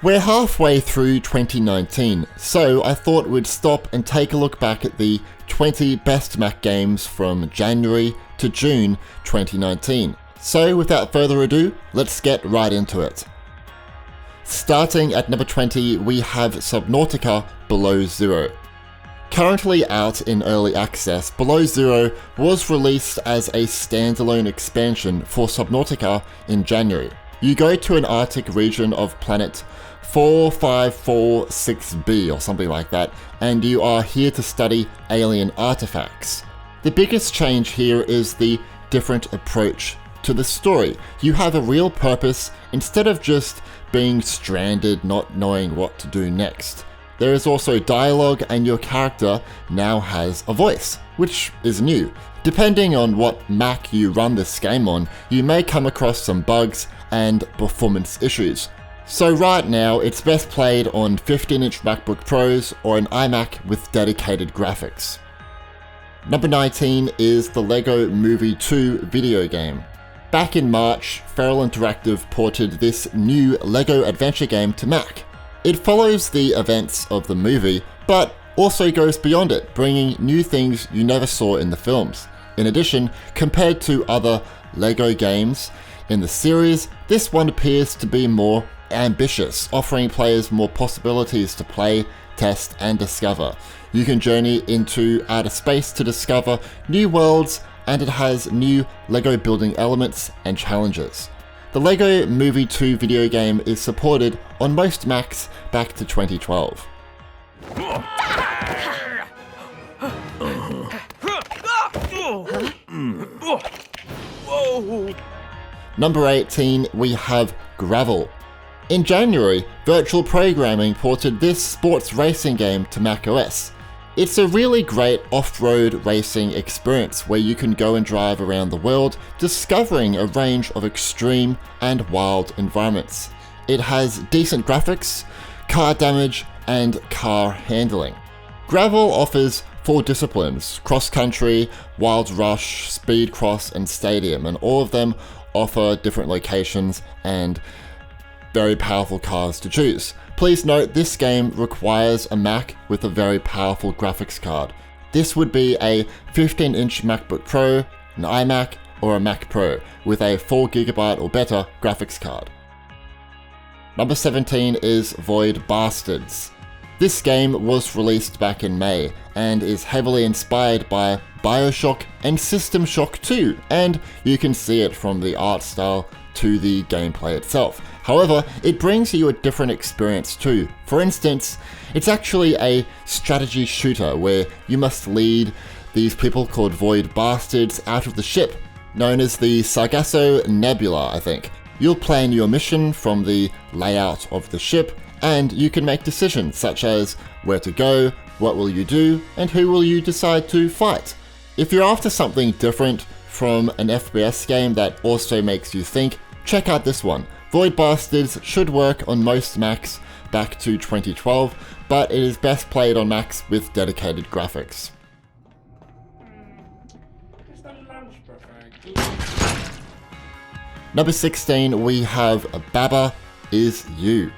We're halfway through 2019, so I thought we'd stop and take a look back at the 20 best Mac games from January to June 2019. So without further ado, let's get right into it. Starting at number 20, we have Subnautica Below Zero. Currently out in early access, Below Zero was released as a standalone expansion for Subnautica in January. You go to an Arctic region of planet 4546b or something like that, and you are here to study alien artifacts. The biggest change here is the different approach to the story. You have a real purpose instead of just being stranded not knowing what to do next. There is also dialogue, and your character now has a voice, which is new. Depending on what Mac you run this game on, you may come across some bugs and performance issues. So right now, it's best played on 15-inch MacBook Pros or an iMac with dedicated graphics. Number 19 is the LEGO Movie 2 video game. Back in March, Feral Interactive ported this new LEGO adventure game to Mac. It follows the events of the movie, but also goes beyond it, bringing new things you never saw in the films. In addition, compared to other LEGO games in the series, this one appears to be more ambitious, offering players more possibilities to play, test, and discover. You can journey into outer space to discover new worlds, and it has new LEGO building elements and challenges. The LEGO Movie 2 video game is supported on most Macs back to 2012. Number 18, we have Gravel. In January, Virtual Programming ported this sports racing game to macOS. It's a really great off-road racing experience where you can go and drive around the world, discovering a range of extreme and wild environments. It has decent graphics, car damage, and car handling. Gravel offers 4 disciplines: cross-country, wild rush, speed cross, and stadium, and all of them offer different locations and very powerful cars to choose. Please note, this game requires a Mac with a very powerful graphics card. This would be a 15-inch MacBook Pro, an iMac, or a Mac Pro with a 4GB or better graphics card. Number 17 is Void Bastards. This game was released back in May and is heavily inspired by BioShock and System Shock 2, and you can see it from the art style to the gameplay itself. However, it brings you a different experience too. For instance, it's actually a strategy shooter where you must lead these people called Void Bastards out of the ship, known as the Sargasso Nebula, I think. You'll plan your mission from the layout of the ship, and you can make decisions such as where to go, what will you do, and who will you decide to fight. If you're after something different from an FPS game that also makes you think, check out this one. Void Bastards should work on most Macs back to 2012, but it is best played on Macs with dedicated graphics. Number 16, we have Baba Is You.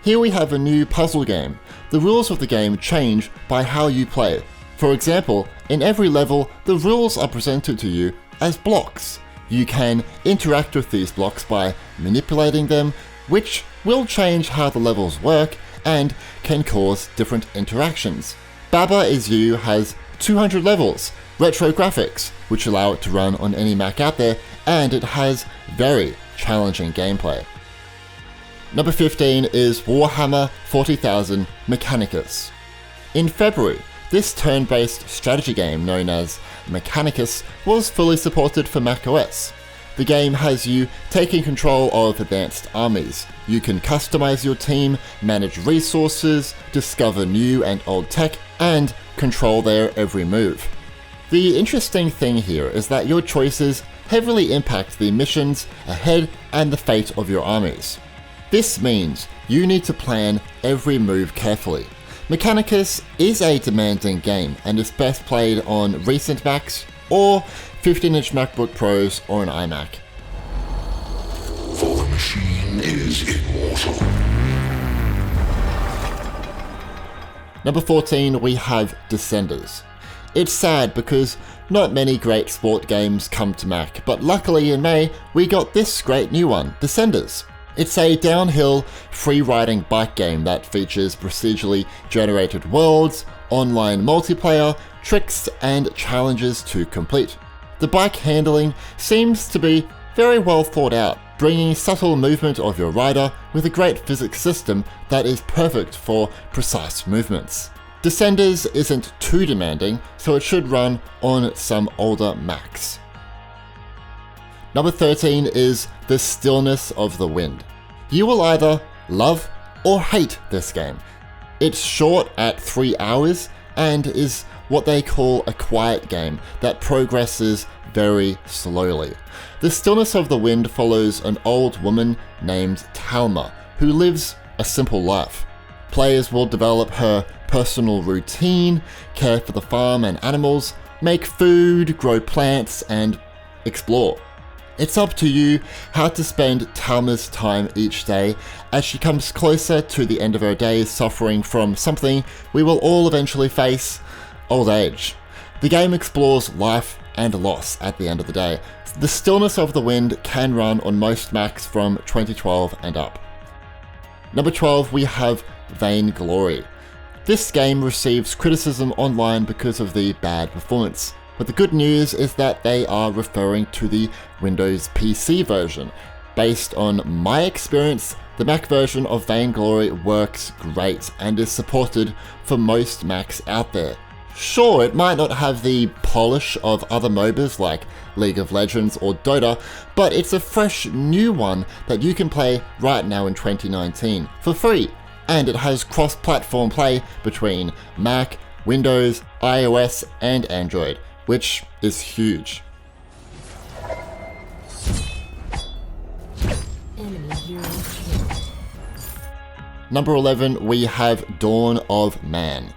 Here we have a new puzzle game. The rules of the game change by how you play. For example, in every level, the rules are presented to you as blocks. You can interact with these blocks by manipulating them, which will change how the levels work and can cause different interactions. Baba Is You has 200 levels, retro graphics, which allow it to run on any Mac out there, and it has very challenging gameplay. Number 15 is Warhammer 40,000 Mechanicus. In February, this turn-based strategy game known as Mechanicus was fully supported for macOS. The game has you taking control of advanced armies. You can customize your team, manage resources, discover new and old tech, and control their every move. The interesting thing here is that your choices heavily impact the missions ahead and the fate of your armies. This means you need to plan every move carefully. Mechanicus is a demanding game and is best played on recent Macs or 15-inch MacBook Pros or an iMac. For the machine is immortal. Number 14, we have Descenders. It's sad because not many great sport games come to Mac, but luckily in May we got this great new one, Descenders. It's a downhill, free-riding bike game that features procedurally generated worlds, online multiplayer, tricks, and challenges to complete. The bike handling seems to be very well thought out, bringing subtle movement of your rider with a great physics system that is perfect for precise movements. Descenders isn't too demanding, so it should run on some older Macs. Number 13 is The Stillness of the Wind. You will either love or hate this game. It's short at 3 hours and is what they call a quiet game that progresses very slowly. The Stillness of the Wind follows an old woman named Talma who lives a simple life. Players will develop her personal routine, care for the farm and animals, make food, grow plants, and explore. It's up to you how to spend Talma's time each day as she comes closer to the end of her days, suffering from something we will all eventually face: old age. The game explores life and loss at the end of the day. The Stillness of the Wind can run on most Macs from 2012 and up. Number 12, we have Vainglory. This game receives criticism online because of the bad performance, but the good news is that they are referring to the Windows PC version. Based on my experience, the Mac version of Vainglory works great and is supported for most Macs out there. Sure, it might not have the polish of other MOBAs like League of Legends or Dota, but it's a fresh new one that you can play right now in 2019 for free. And it has cross-platform play between Mac, Windows, iOS, and Android, which is huge. Number 11, we have Dawn of Man.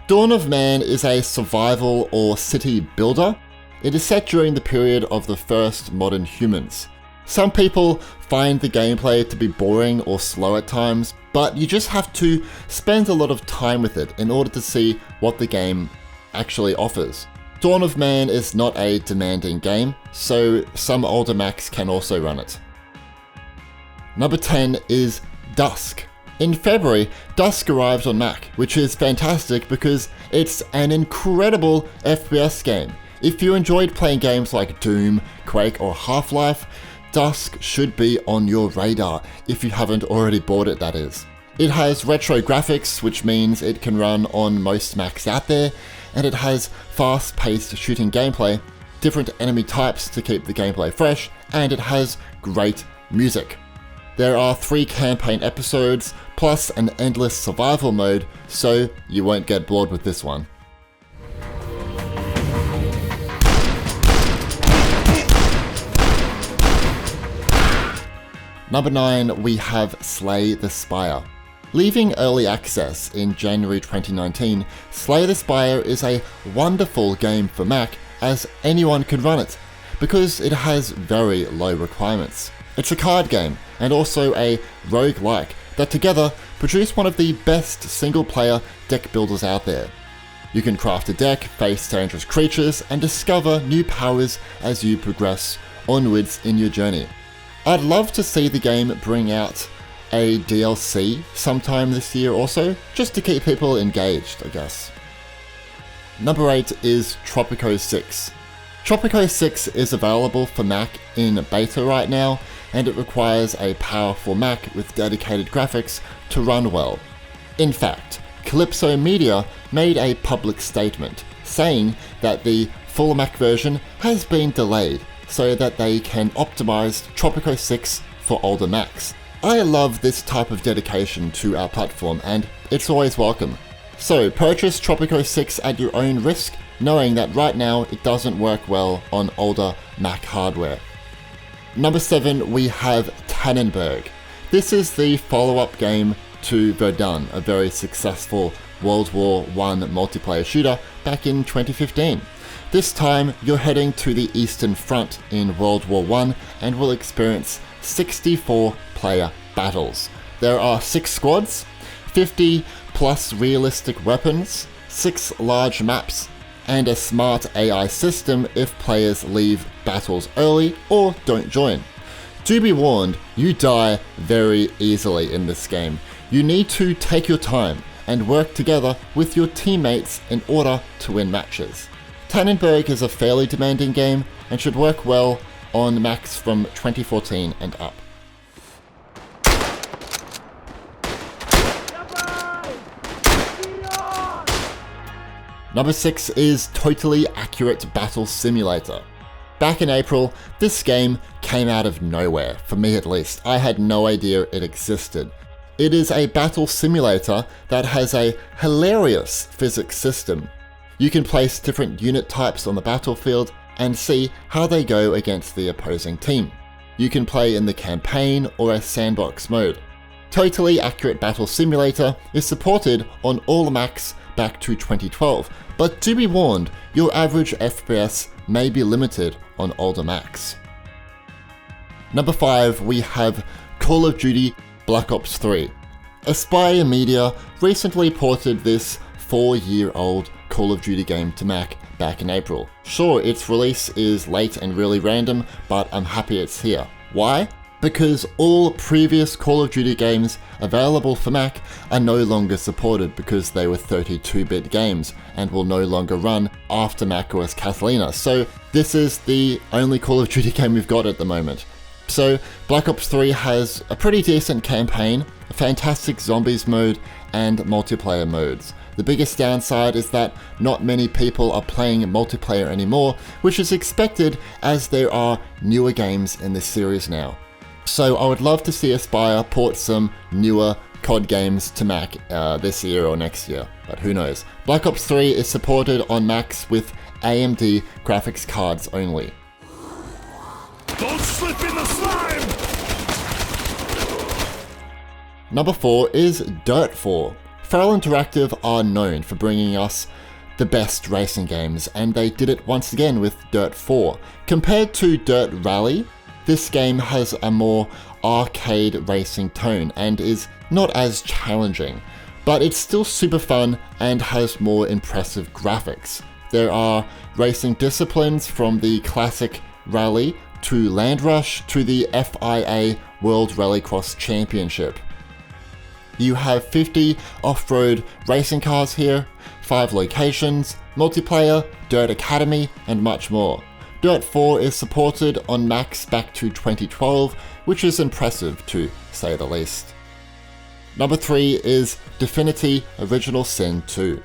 Dawn of Man is a survival or city builder. It is set during the period of the first modern humans. Some people find the gameplay to be boring or slow at times, but you just have to spend a lot of time with it in order to see what the game actually offers. Dawn of Man is not a demanding game, so some older Macs can also run it. Number 10 is DUSK. In February, DUSK arrived on Mac, which is fantastic because it's an incredible FPS game. If you enjoyed playing games like Doom, Quake, or Half-Life, DUSK should be on your radar, if you haven't already bought it, that is. It has retro graphics, which means it can run on most Macs out there, and it has fast-paced shooting gameplay, different enemy types to keep the gameplay fresh, and it has great music. There are 3 campaign episodes, plus an endless survival mode, so you won't get bored with this one. Number 9, we have Slay the Spire. Leaving early access in January 2019, Slay the Spire is a wonderful game for Mac as anyone can run it, because it has very low requirements. It's a card game and also a roguelike that together produce one of the best single-player deck builders out there. You can craft a deck, face dangerous creatures, and discover new powers as you progress onwards in your journey. I'd love to see the game bring out a DLC sometime this year also, just to keep people engaged, I guess. Number 8 is Tropico VI. Tropico 6 is available for Mac in beta right now, and it requires a powerful Mac with dedicated graphics to run well. In fact, Calypso Media made a public statement saying that the full Mac version has been delayed so that they can optimize Tropico 6 for older Macs. I love this type of dedication to our platform, and it's always welcome. So purchase Tropico 6 at your own risk, knowing that right now it doesn't work well on older Mac hardware. Number 7, we have Tannenberg. This is the follow-up game to Verdun, a very successful World War I multiplayer shooter back in 2015. This time, you're heading to the Eastern Front in World War I and will experience 64 player battles. There are 6 squads, 50 plus realistic weapons, 6 large maps, and a smart AI system if players leave battles early or don't join. Do be warned, you die very easily in this game. You need to take your time and work together with your teammates in order to win matches. Tannenberg is a fairly demanding game and should work well on Macs from 2014 and up. Number 6 is Totally Accurate Battle Simulator. Back in April, this game came out of nowhere, for me at least. I had no idea it existed. It is a battle simulator that has a hilarious physics system. You can place different unit types on the battlefield and see how they go against the opposing team. You can play in the campaign or a sandbox mode. Totally Accurate Battle Simulator is supported on all Macs back to 2012, but do be warned, your average FPS may be limited on older Macs. Number 5, we have Call of Duty Black Ops 3. Aspire Media recently ported this 4-year-old Call of Duty game to Mac back in April. Sure, its release is late and really random, but I'm happy it's here. Why? Because all previous Call of Duty games available for Mac are no longer supported because they were 32-bit games and will no longer run after macOS Catalina. So this is the only Call of Duty game we've got at the moment. So Black Ops 3 has a pretty decent campaign, a fantastic zombies mode, and multiplayer modes. The biggest downside is that not many people are playing multiplayer anymore, which is expected as there are newer games in this series now. So I would love to see Aspire port some newer COD games to Mac this year or next year, but who knows. Black Ops 3 is supported on Macs with AMD graphics cards only. Don't slip in the slime! Number 4 is Dirt 4. Feral Interactive are known for bringing us the best racing games, and they did it once again with Dirt 4. Compared to Dirt Rally, this game has a more arcade racing tone and is not as challenging, but it's still super fun and has more impressive graphics. There are racing disciplines from the classic rally to Land Rush to the FIA World Rallycross Championship. You have 50 off-road racing cars here, 5 locations, multiplayer, Dirt Academy, and much more. Dirt 4 is supported on Macs back to 2012, which is impressive to say the least. Number 3 is Definity Original Sin 2.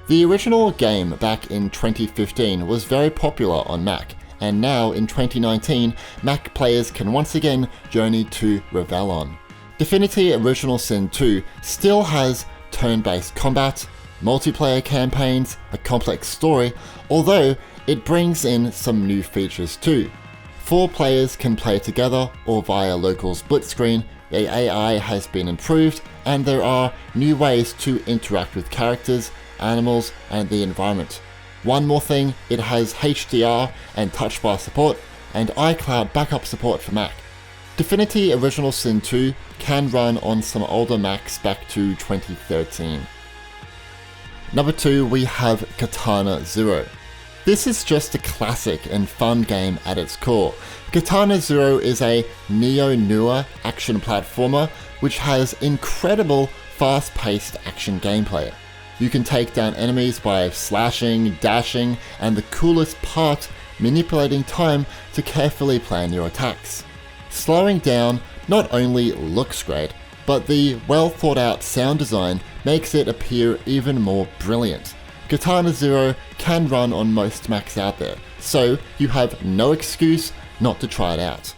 The original game back in 2015 was very popular on Mac, and now in 2019, Mac players can once again journey to Revelon. Definity Original Sin 2 still has turn-based combat, multiplayer campaigns, a complex story, although it brings in some new features too. 4 players can play together or via local split screen, the AI has been improved, and there are new ways to interact with characters, animals, and the environment. One more thing, it has HDR and touch bar support, and iCloud backup support for Mac. Definity Original Sin 2 can run on some older Macs back to 2013. Number 2, we have Katana Zero. This is just a classic and fun game at its core. Katana Zero is a neo-noir action platformer which has incredible fast-paced action gameplay. You can take down enemies by slashing, dashing, and the coolest part, manipulating time to carefully plan your attacks. Slowing down not only looks great, but the well-thought-out sound design makes it appear even more brilliant. Katana Zero can run on most Macs out there, so you have no excuse not to try it out.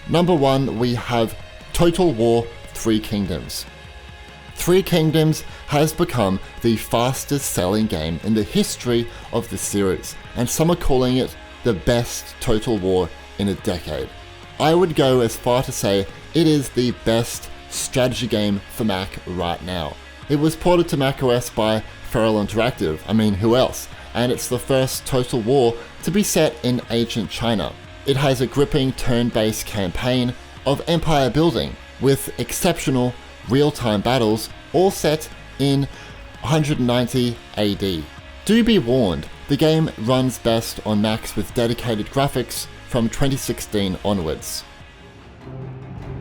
Number 1, we have Total War 3 Kingdoms. 3 Kingdoms has become the fastest selling game in the history of the series, and some are calling it the best Total War in a decade. I would go as far to say it is the best strategy game for Mac right now. It was ported to macOS by Feral Interactive, I mean who else, and it's the first Total War to be set in ancient China. It has a gripping turn-based campaign, of empire building with exceptional real-time battles all set in 190 AD. Do be warned, the game runs best on Macs with dedicated graphics from 2016 onwards.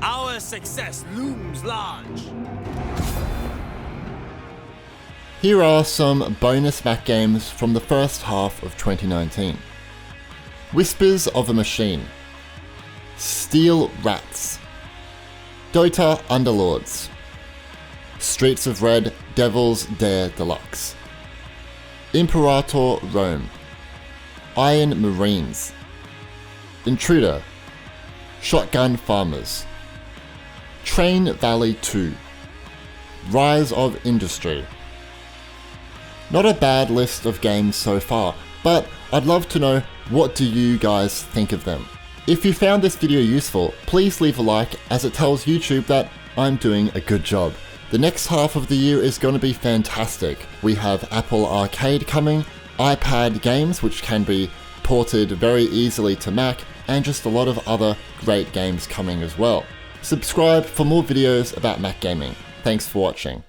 Our success looms large. Here are some bonus Mac games from the first half of 2019. Whispers of a Machine, Steel Rats, Dota Underlords, Streets of Red Devil's Dare Deluxe, Imperator Rome, Iron Marines, Intruder, Shotgun Farmers, Train Valley 2, Rise of Industry. Not a bad list of games so far, but I'd love to know, what do you guys think of them? If you found this video useful, please leave a like, as it tells YouTube that I'm doing a good job. The next half of the year is going to be fantastic. We have Apple Arcade coming, iPad games which can be ported very easily to Mac, and just a lot of other great games coming as well. Subscribe for more videos about Mac gaming. Thanks for watching.